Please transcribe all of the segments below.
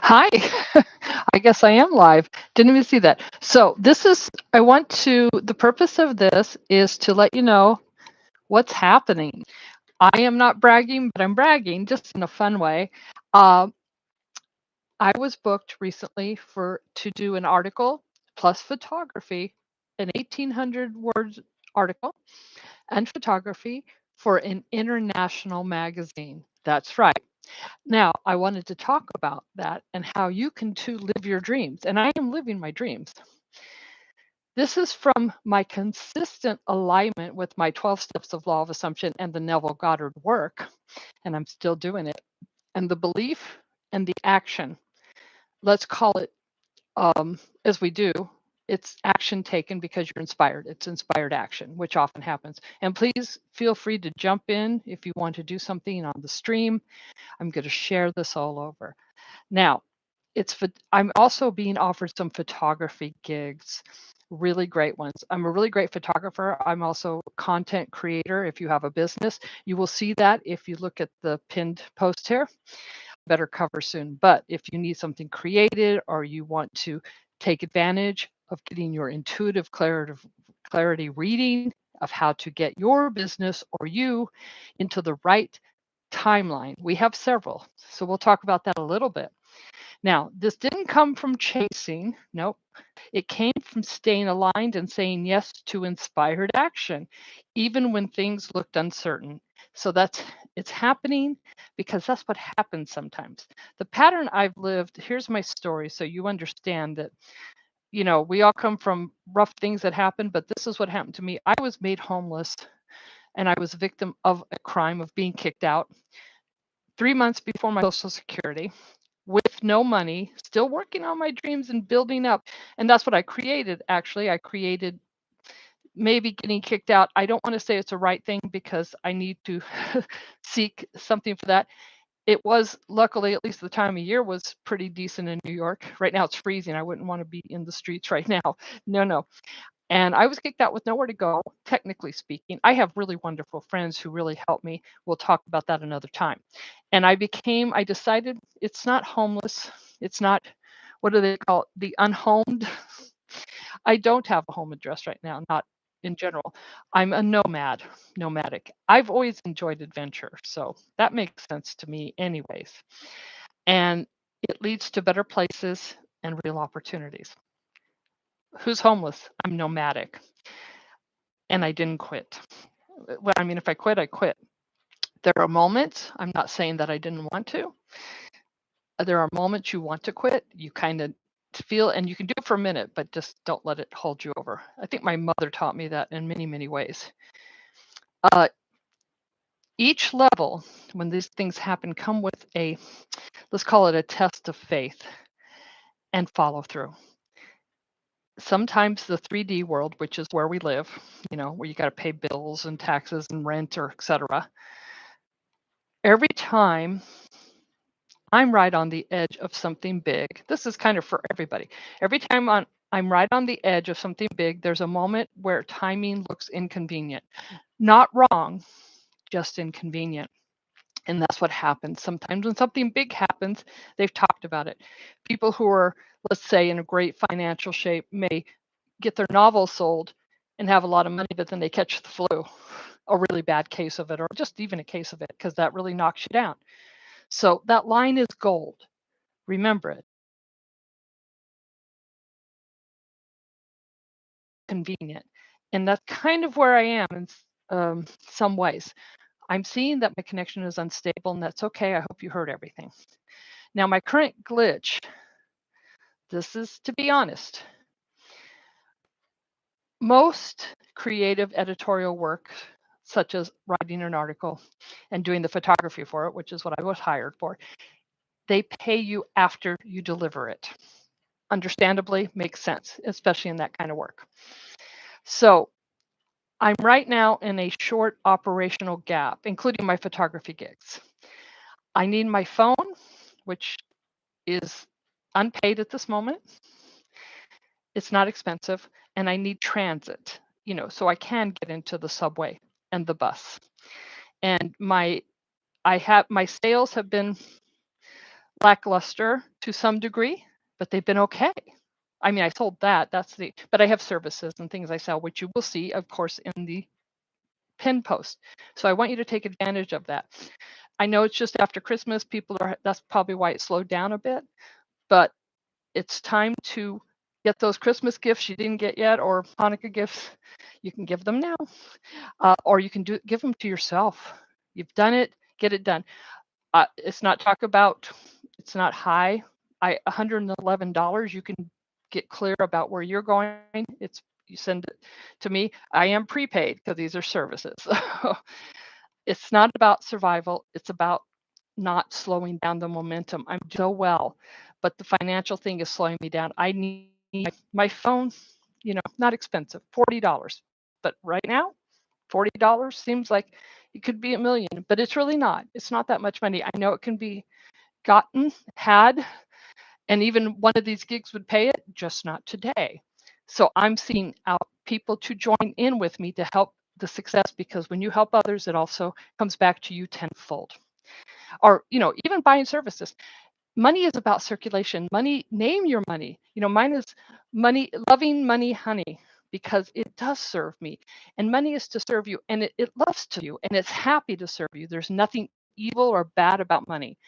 Hi. I guess I am live. Didn't even see that. So, the purpose of this is to let you know what's happening. I am not bragging, but I'm bragging just in a fun way. Uh, I was booked recently to do an article plus photography, an 1,800 words article and photography for an international magazine. That's right. Now, I wanted to talk about that and how you can too live your dreams. And I am living my dreams. This is from my consistent alignment with my 12 steps of law of assumption and the Neville Goddard work. And I'm still doing it. And the belief and the action, let's call it as we do, it's action taken because you're inspired. It's inspired action, which often happens. And please feel free to jump in if you want to do something on the stream. I'm going to share this all over. Now, I'm also being offered some photography gigs, really great ones. I'm a really great photographer. I'm also a content creator. If you have a business, you will see that if you look at the pinned post here. Better cover soon. But if you need something created or you want to take advantage of getting your intuitive clarity reading of how to get your business or you into the right timeline, we have several. So we'll talk about that a little bit. Now, this didn't come from chasing. Nope. It came from staying aligned and saying yes to inspired action, even when things looked uncertain. So it's happening because that's what happens sometimes. The pattern I've lived, here's my story so you understand that, we all come from rough things that happen, but this is what happened to me. I was made homeless and I was a victim of a crime of being kicked out 3 months before my Social Security with no money, still working on my dreams and building up. And that's what I created, actually. I created maybe getting kicked out. I don't want to say it's a right thing because I need to seek something for that. It was luckily, at least the time of year was pretty decent in New York. Right now it's freezing. I wouldn't want to be in the streets right now. No, no. And I was kicked out with nowhere to go, technically speaking. I have really wonderful friends who really helped me. We'll talk about that another time. And I decided it's not homeless. It's not, what do they call it? The unhomed. I don't have a home address right now, not in general. I'm a nomadic. I've always enjoyed adventure. So that makes sense to me, anyways. And it leads to better places and real opportunities. Who's homeless? I'm nomadic. And I didn't quit. Well, I mean, if I quit, I quit. There are moments, I'm not saying that I didn't want to. There are moments you want to quit. You kind of feel, and you can do it for a minute, but just don't let it hold you over. I think my mother taught me that in many, many ways. Uh, each level, when these things happen, come with let's call it a test of faith and follow through. Sometimes the 3D world, which is where we live, where you got to pay bills and taxes and rent or etc. Every time I'm right on the edge of something big. This is kind of for everybody. Every time I'm right on the edge of something big, there's a moment where timing looks inconvenient. Not wrong, just inconvenient. And that's what happens. Sometimes when something big happens, they've talked about it. People who are, let's say, in a great financial shape may get their novel sold and have a lot of money, but then they catch the flu, a really bad case of it, or just even a case of it, because that really knocks you down. So that line is gold. Remember it. Convenient. And that's kind of where I am in some ways. I'm seeing that my connection is unstable, and that's okay. I hope you heard everything. Now, my current glitch, this is to be honest, most creative editorial work, such as writing an article and doing the photography for it, which is what I was hired for, they pay you after you deliver it. Understandably, makes sense, especially in that kind of work. So I'm right now in a short operational gap, including my photography gigs. I need my phone, which is unpaid at this moment. It's not expensive, and I need transit, so I can get into the subway and the bus. And my sales have been lackluster, to some degree, but they've been okay. I mean, I sold that. But I have services and things I sell, which you will see, of course, in the pin post. So I want you to take advantage of that. I know it's just after Christmas. That's probably why it slowed down a bit, but it's time to get those Christmas gifts you didn't get yet, or Hanukkah gifts. You can give them now, or you can give them to yourself. You've done it, get it done. It's not it's not high. $111. You can get clear about where you're going. You send it to me. I am prepaid because these are services. It's not about survival. It's about not slowing down the momentum. I'm doing so well, but the financial thing is slowing me down. I need my phone, not expensive, $40. But right now, $40 seems like it could be a million, but it's really not. It's not that much money. I know it can be had, and even one of these gigs would pay it, just not today. So I'm seeking out people to join in with me to help the success, because when you help others, it also comes back to you tenfold. Or, even buying services. Money is about circulation. Money, name your money. Mine is money, loving money, honey, because it does serve me. And money is to serve you, and it loves to you, and it's happy to serve you. There's nothing evil or bad about money.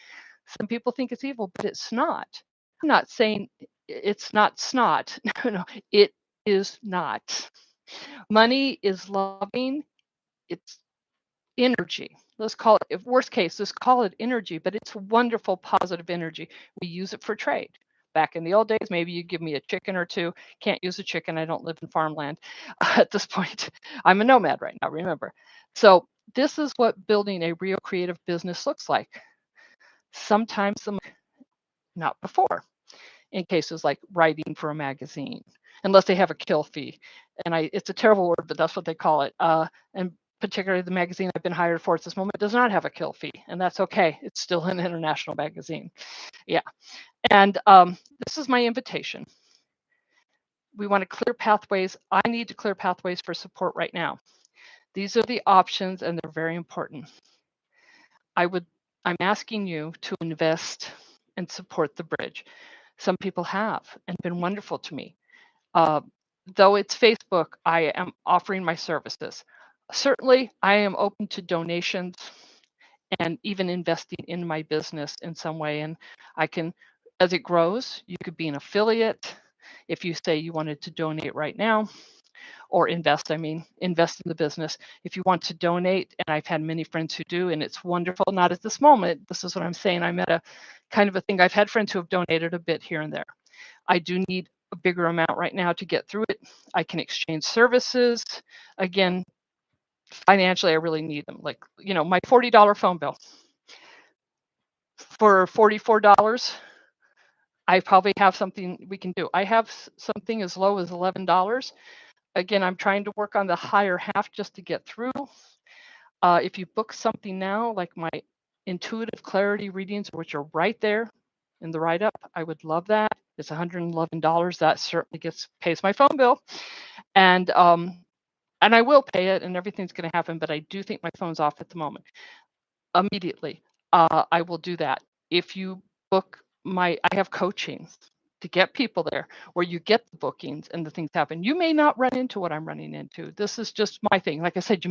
Some people think it's evil, but it's not. I'm not saying it's not snot. No, it is not. Money is loving. It's energy. Let's call it, if worst case, let's call it energy, but it's wonderful, positive energy. We use it for trade. Back in the old days, maybe you give me a chicken or two. Can't use a chicken. I don't live in farmland at this point. I'm a nomad right now, remember. So this is what building a real creative business looks like. Sometimes not before, in cases like writing for a magazine, unless they have a kill fee. And it's a terrible word, but that's what they call it. And particularly the magazine I've been hired for at this moment does not have a kill fee, and that's okay. It's still an international magazine. Yeah. And this is my invitation. We want to clear pathways. I need to clear pathways for support right now. These are the options, and they're very important. I'm asking you to invest and support the bridge. Some people have and been wonderful to me. Though it's Facebook, I am offering my services. Certainly, I am open to donations and even investing in my business in some way. And I can, as it grows, you could be an affiliate if you say you wanted to donate right now, or invest in the business. If you want to donate, and I've had many friends who do, and it's wonderful, not at this moment. This is what I'm saying. I'm at a kind of a thing. I've had friends who have donated a bit here and there. I do need a bigger amount right now to get through it. I can exchange services. Again, financially, I really need them. Like, my $40 phone bill. For $44, I probably have something we can do. I have something as low as $11. Again, I'm trying to work on the higher half just to get through. If you book something now, like my intuitive clarity readings, which are right there in the write-up, I would love that. It's $111. That certainly pays my phone bill, and I will pay it, and everything's going to happen. But I do think my phone's off at the moment. Immediately, I will do that. If you book I have coaching to get people there, where you get the bookings and the things happen. You may not run into what I'm running into. This is just my thing. Like I said,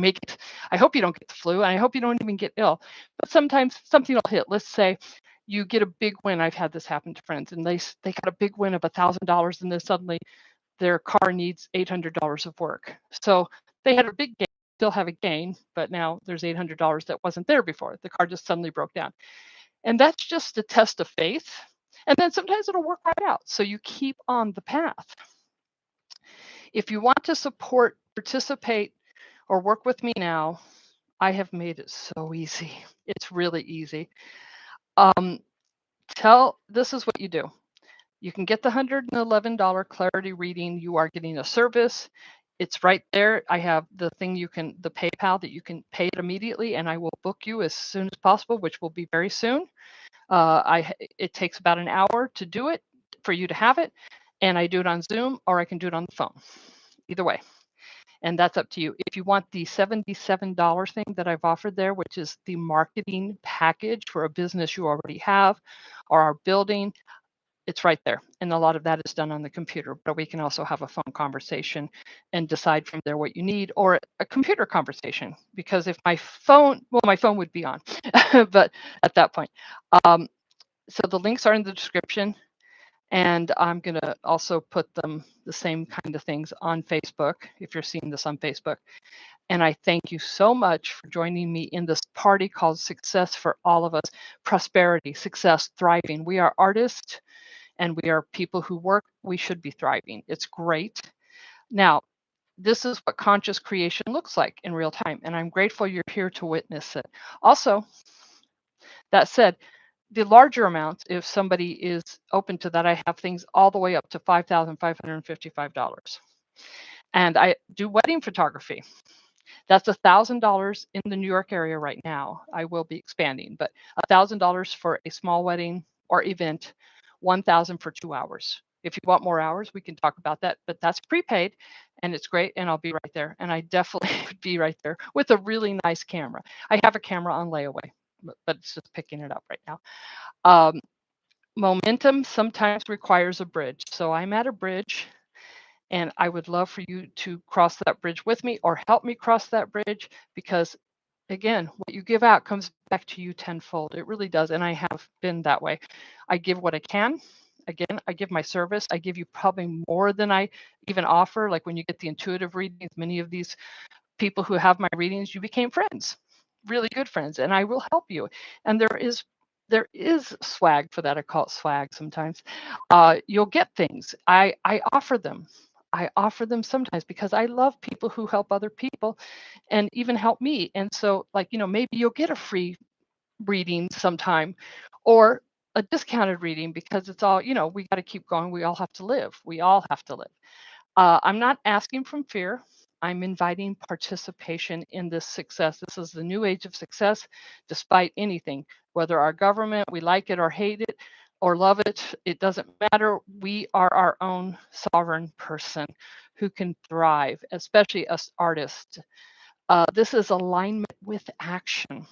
I hope you don't get the flu, and I hope you don't even get ill. But sometimes something will hit. Let's say you get a big win. I've had this happen to friends, and they got a big win of $1,000, and then suddenly their car needs $800 of work. So they had a big gain, still have a gain, but now there's $800 that wasn't there before. The car just suddenly broke down. And that's just a test of faith. And then sometimes it'll work right out. So you keep on the path. If you want to support, participate, or work with me now, I have made it so easy. It's really easy. This is what you do. You can get the $111 clarity reading. You are getting a service. It's right there. I have the PayPal that you can pay it immediately, and I will book you as soon as possible, which will be very soon. It takes about an hour to do it, for you to have it, and I do it on Zoom, or I can do it on the phone. Either way. And that's up to you. If you want the $77 thing that I've offered there, which is the marketing package for a business you already have or are building, it's right there. And a lot of that is done on the computer, but we can also have a phone conversation and decide from there what you need, or a computer conversation. Because if my phone would be on, but at that point. Um, so the links are in the description. And I'm going to also put them, the same kind of things, on Facebook, if you're seeing this on Facebook. And I thank you so much for joining me in this party called Success for All of Us. Prosperity, success, thriving. We are artists and we are people who work. We should be thriving. It's great. Now, this is what conscious creation looks like in real time. And I'm grateful you're here to witness it. Also, that said, the larger amounts, if somebody is open to that, I have things all the way up to $5,555. And I do wedding photography. That's $1,000 in the New York area right now. I will be expanding, but $1,000 for a small wedding or event, 1,000 for 2 hours. If you want more hours, we can talk about that, but that's prepaid and it's great. And I'll be right there. And I definitely would be right there with a really nice camera. I have a camera on layaway, but it's just picking it up right now. Momentum sometimes requires a bridge. So I'm at a bridge and I would love for you to cross that bridge with me or help me cross that bridge, because again, what you give out comes back to you tenfold. It really does. And I have been that way. I give what I can. Again, I give my service. I give you probably more than I even offer. Like when you get the intuitive readings, many of these people who have my readings, you became friends, really good friends, and I will help you. And there is swag for that. I call it swag sometimes. You'll get things. I offer them. I offer them sometimes because I love people who help other people and even help me. And so, like, maybe you'll get a free reading sometime or a discounted reading, because it's all, we got to keep going. We all have to live. We all have to live. I'm not asking from fear. I'm inviting participation in this success. This is the new age of success, despite anything, whether our government, we like it or hate it or love it, it doesn't matter. We are our own sovereign person who can thrive, especially us artists. This is alignment with action.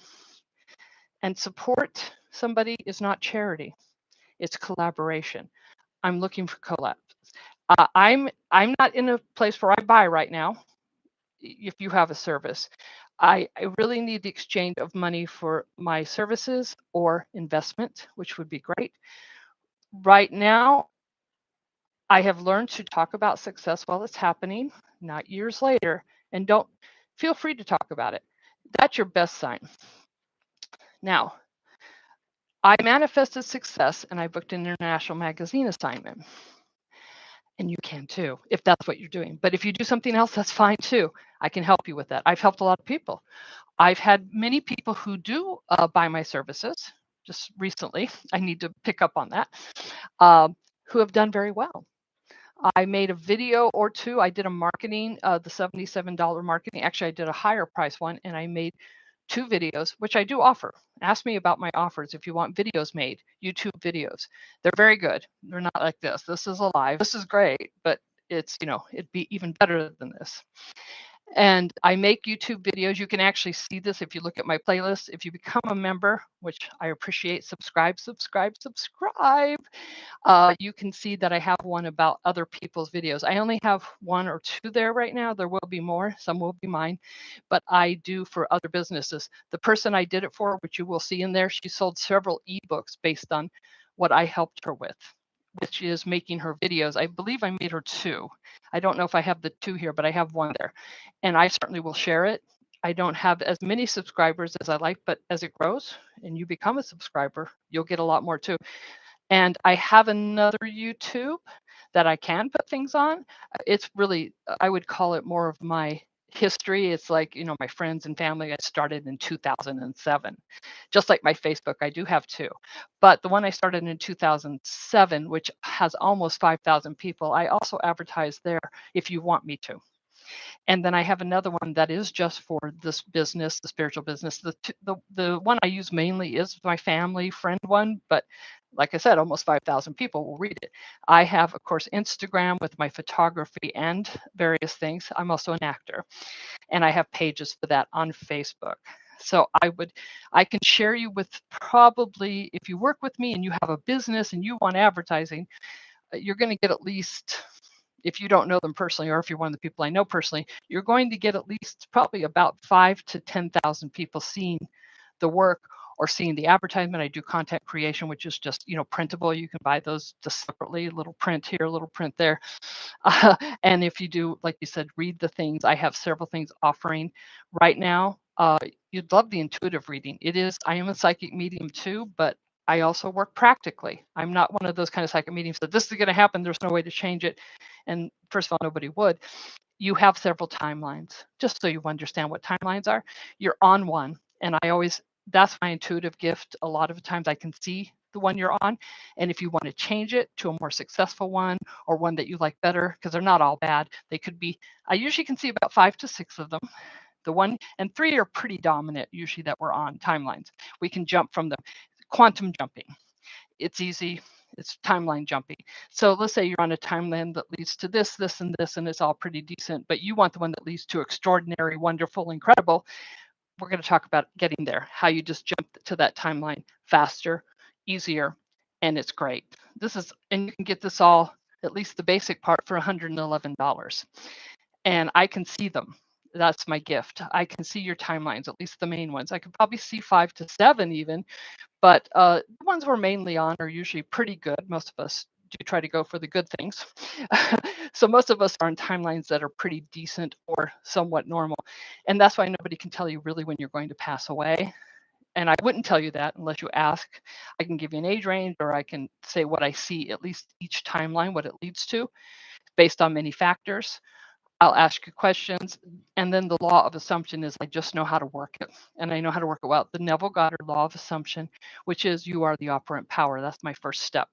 And support somebody is not charity, it's collaboration. I'm looking for collabs. I'm not in a place where I buy right now. If you have a service, I really need the exchange of money for my services or investment, which would be great. Right now, I have learned to talk about success while it's happening, not years later, and don't feel free to talk about it. That's your best sign. Now, I manifested success and I booked an international magazine assignment. And you can too, if that's what you're doing. But if you do something else, that's fine too. I can help you with that. I've helped a lot of people. I've had many people who do buy my services just recently. I need to pick up on that, who have done very well. I made a video or two. I did a marketing, the $77 marketing. Actually, I did a higher price one, and I made 2 videos, which I do offer. Ask me about my offers if you want videos made, YouTube videos. They're very good. They're not like this. This is alive. This is great, but it's, it'd be even better than this. And I make YouTube videos. You can actually see this if you look at my playlist. If you become a member, which I appreciate, subscribe. You can see that I have one about other people's videos. I only have 1 or 2 there right now. There will be more. Some will be mine, but I do for other businesses. The person I did it for, which you will see in there, she sold several ebooks based on what I helped her with, which is making her videos. I believe I made her 2. I don't know if I have the 2 here, but I have 1 there. And I certainly will share it. I don't have as many subscribers as I like, but as it grows and you become a subscriber, you'll get a lot more too. And I have another YouTube that I can put things on. It's really, I would call it more of my history. It's like, my friends and family. I started in 2007. Just like my Facebook, I do have 2. But the one I started in 2007, which has almost 5,000 people, I also advertise there if you want me to. And then I have another one that is just for this business, the spiritual business. The one I use mainly is my family friend one, but like I said, almost 5,000 people will read it. I have, of course, Instagram with my photography and various things. I'm also an actor, and I have pages for that on Facebook. So I can share you with, probably, if you work with me and you have a business and you want advertising, you're going to get at least, if you don't know them personally, or if you're one of the people I know personally, you're going to get at least probably about 5 to 10,000 people seeing the work or seeing the advertisement. I do content creation, which is just, printable. You can buy those just separately, a little print here, a little print there. And if you do, like you said, read the things, I have several things offering right now. You'd love the intuitive reading. I am a psychic medium too, but I also work practically. I'm not one of those kind of psychic mediums that this is going to happen, there's no way to change it. And first of all, nobody would. You have several timelines, just so you understand what timelines are. You're on one, and that's my intuitive gift. A lot of times I can see the one you're on, and if you want to change it to a more successful one, or one that you like better, because they're not all bad, they could be, I usually can see about 5 to 6 of them. The 1 and 3 are pretty dominant usually that we're on timelines. We can jump from them. Quantum jumping, it's easy. It's timeline jumping. So let's say you're on a timeline that leads to this, this, and this, and it's all pretty decent, but you want the one that leads to extraordinary, wonderful, incredible. We're going to talk about getting there, how you just jump to that timeline faster, easier, and it's great. And you can get this all, at least the basic part, for $111. And I can see them. That's my gift. I can see your timelines, at least the main ones. I could probably see 5 to 7 even, but the ones we're mainly on are usually pretty good. Most of us do try to go for the good things. So most of us are on timelines that are pretty decent or somewhat normal. And that's why nobody can tell you really when you're going to pass away. And I wouldn't tell you that unless you ask. I can give you an age range, or I can say what I see, at least each timeline, what it leads to, based on many factors. I'll ask you questions, and then the law of assumption is I just know how to work it, and I know how to work it well. The Neville Goddard law of assumption, which is you are the operant power. That's my first step.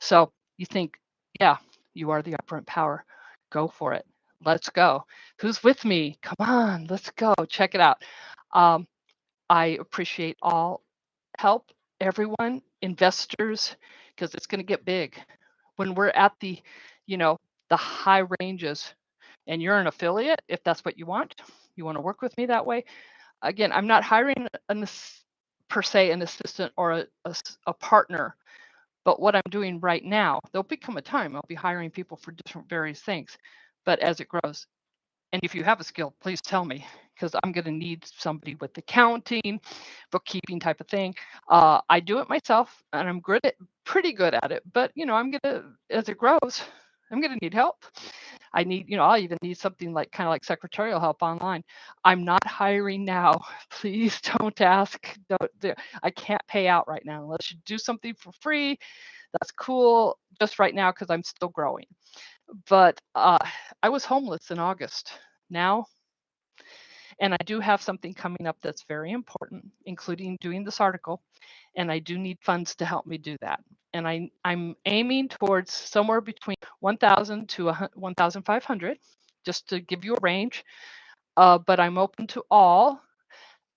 So you think, yeah, you are the operant power. Go for it. Let's go. Who's with me? Come on, let's go. Check it out. I appreciate all help, everyone, investors, because it's going to get big. When we're at you know, the high ranges, and you're an affiliate, if that's what you want to work with me that way. Again, I'm not hiring per se an assistant or a partner, but what I'm doing right now, there'll become a time I'll be hiring people for different various things, but as it grows. And if you have a skill, please tell me, because I'm going to need somebody with accounting, bookkeeping type of thing. I do it myself, and I'm pretty good at it. But as it grows, I'm gonna need help. I'll even need something like kind of like secretarial help online. I'm not hiring now. Please don't ask. I can't pay out right now unless you do something for free. That's cool. Just right now because I'm still growing. But I was homeless in August now, and I do have something coming up that's very important, including doing this article, and I do need funds to help me do that. And I'm aiming towards somewhere between 1,000 to 1,500, just to give you a range. But I'm open to all.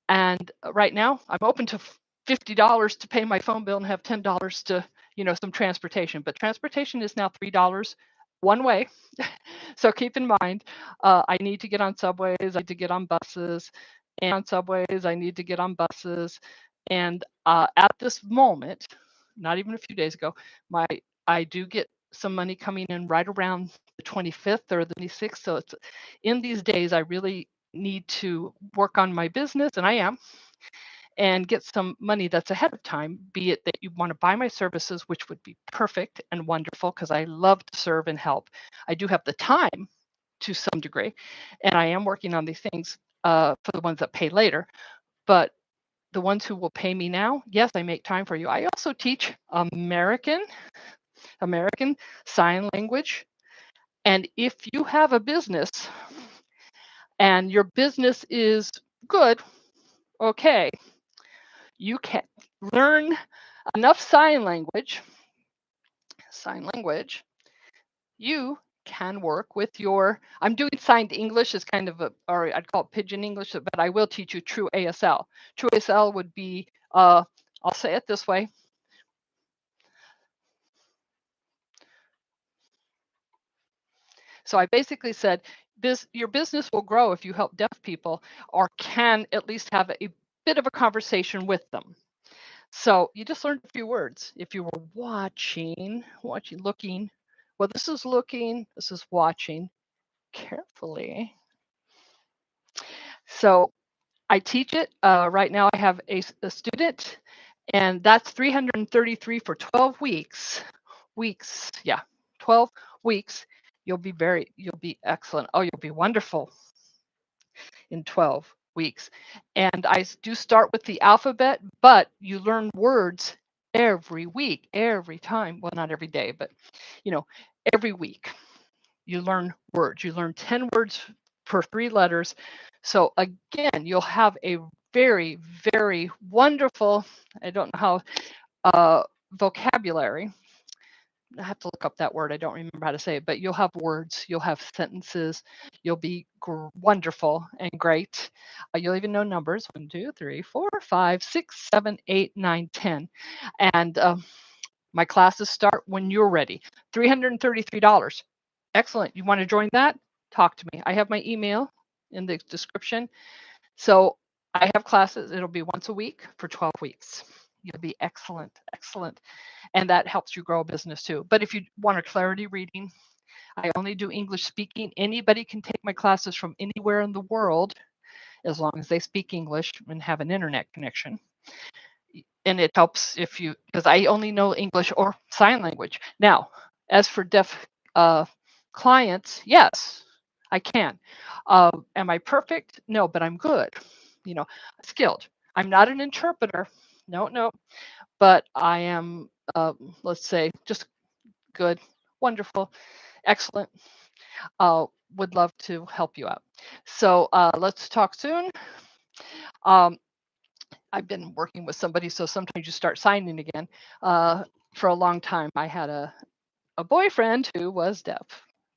And right now, I'm open to $50 to pay my phone bill and have $10 to, some transportation. But transportation is now $3 one way. So keep in mind, I need to get on subways, I need to get on buses, and on subways, I need to get on buses. And at this moment, not even a few days ago, I do get some money coming in right around the 25th or the 26th. So it's in these days, I really need to work on my business, and I am, and get some money that's ahead of time, be it that you want to buy my services, which would be perfect and wonderful because I love to serve and help. I do have the time to some degree, and I am working on these things for the ones that pay later. But the ones who will pay me now, yes, I make time for you. I also teach American Sign Language. And if you have a business and your business is good, okay, you can learn enough sign language, you can work with I'm doing signed English as kind of or I'd call it pidgin English, but I will teach you true ASL. True ASL would be, I'll say it this way. So I basically said, your business will grow if you help deaf people or can at least have a bit of a conversation with them. So you just learned a few words. If you were watching, looking, well, this is looking, this is watching carefully. So I teach it. Right now I have a student, and that's 333 for 12 weeks. Yeah, 12 weeks. You'll be excellent. Oh, you'll be wonderful in 12 weeks. And I do start with the alphabet, but you learn words every week, every time. Well, not every day, but you know, every week you learn words. You learn 10 words per 3 letters. So again, you'll have a very, very wonderful, I don't know how, vocabulary. I have to look up that word. I don't remember how to say it, but you'll have words, you'll have sentences, you'll be wonderful and great. You'll even know numbers 1, 2, 3, 4, 5, 6, 7, 8, 9, 10. And my classes start when you're ready. $333. Excellent. You want to join that? Talk to me. I have my email in the description. So I have classes. It'll be once a week for 12 weeks. You'll be excellent, excellent. And that helps you grow a business too. But if you want a clarity reading, I only do English speaking. Anybody can take my classes from anywhere in the world as long as they speak English and have an internet connection. And it helps if you, because I only know English or sign language. Now, as for deaf clients, yes, I can. Am I perfect? No, but I'm good. You know, skilled. I'm not an interpreter. No, but I am, let's say, just good, wonderful, excellent. Would love to help you out. So let's talk soon. Um, I've been working with somebody, so sometimes you start signing again. For a long time, I had a boyfriend who was deaf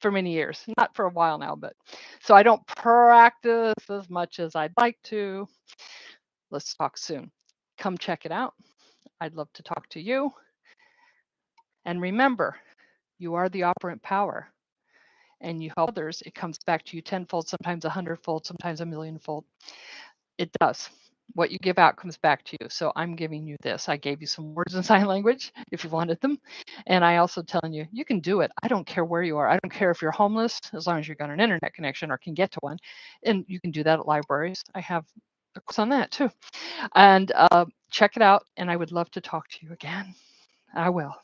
for many years, not for a while now, but so I don't practice as much as I'd like to. Let's talk soon. Come check it out. I'd love to talk to you. And remember, you are the operant power and you help others. It comes back to you tenfold, sometimes 100-fold, sometimes a millionfold. It does. What you give out comes back to you. So I'm giving you this. I gave you some words in sign language if you wanted them. And I also telling you, you can do it. I don't care where you are. I don't care if you're homeless, as long as you've got an internet connection or can get to one. And you can do that at libraries. I have a course on that too. And check it out. And I would love to talk to you again. I will.